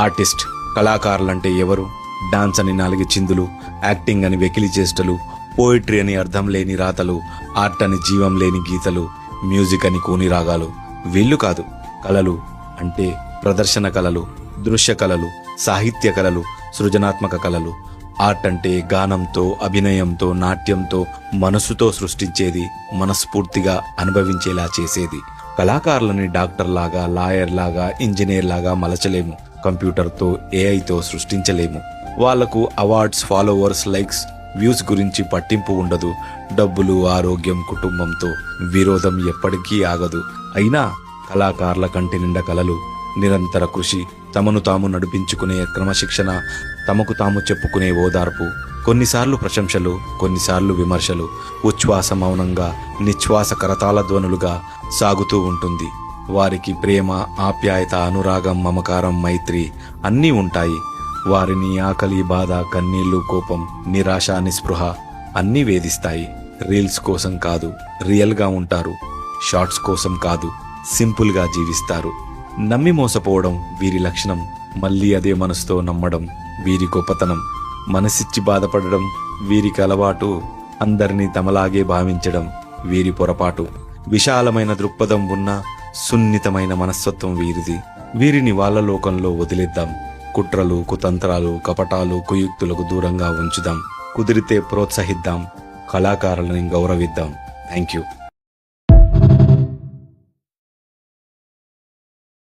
Artist కళాకారులంటే ఎవరు? Dance అని 4 చిందులు, యాక్టింగ్ అని వెకిలి చేష్టలు, పోయిట్రీ అని అర్థం లేని రాతలు, ఆర్ట్ అని జీవం లేని గీతలు, మ్యూజిక్ అని కూని రాగాలు. వీళ్ళు కాదు. కళలు అంటే ప్రదర్శన కళలు, దృశ్య కళలు, సాహిత్య కళలు, సృజనాత్మక కళలు. ఆర్ట్ అంటే గానంతో, అభినయంతో, నాట్యంతో, మనసుతో సృష్టించేది, మనస్ఫూర్తిగా అనుభవించేలా చేసేది. కళాకారులని డాక్టర్ లాగా, లాయర్ లాగా, ఇంజనీర్ లాగా మలచలేము. కంప్యూటర్తో, ఏఐతో సృష్టించలేము. వాళ్లకు అవార్డ్స్, ఫాలోవర్స్, లైక్స్, వ్యూస్ గురించి పట్టింపు ఉండదు. డబ్బులు, ఆరోగ్యం, కుటుంబంతో విరోధం ఎప్పటికీ ఆగదు. అయినా కళాకారుల కంటి నిండా కలలు, నిరంతర కృషి, తమను తాము నడిపించుకునే క్రమశిక్షణ, తమకు తాము చెప్పుకునే ఓదార్పు, కొన్నిసార్లు ప్రశంసలు, కొన్నిసార్లు విమర్శలు, ఉచ్ఛ్వాస మౌనంగా, నిశ్వాస కరతాళ ధ్వనులుగా సాగుతూ ఉంటుంది. వారికి ప్రేమ, ఆప్యాయత, అనురాగం, మమకారం, మైత్రి అన్నీ ఉంటాయి. వారిని ఆకలి, బాధ, కన్నీళ్లు, కోపం, నిరాశ, నిస్పృహ అన్నీ వేధిస్తాయి. రీల్స్ కోసం కాదు, రియల్గా ఉంటారు. షార్ట్స్ కోసం కాదు, సింపుల్గా జీవిస్తారు. నమ్మి మోసపోవడం వీరి లక్షణం. మళ్ళీ అదే మనసుతో నమ్మడం వీరి గొప్పతనం. మనసిచ్చి బాధపడడం వీరికి అలవాటు. అందరినీ తమలాగే భావించడం వీరి పొరపాటు. విశాలమైన దృక్పథం ఉన్న సున్నితమైన మనస్తత్వం వీరిది. వీరిని వాళ్ళ లోకంలో వదిలేద్దాం. కుట్రలు, కుతంత్రాలు, కపటాలు, కుయుక్తులకు దూరంగా ఉంచుదాం. కుదిరితే ప్రోత్సహిద్దాం. కళాకారులని గౌరవిద్దాం. Thank you.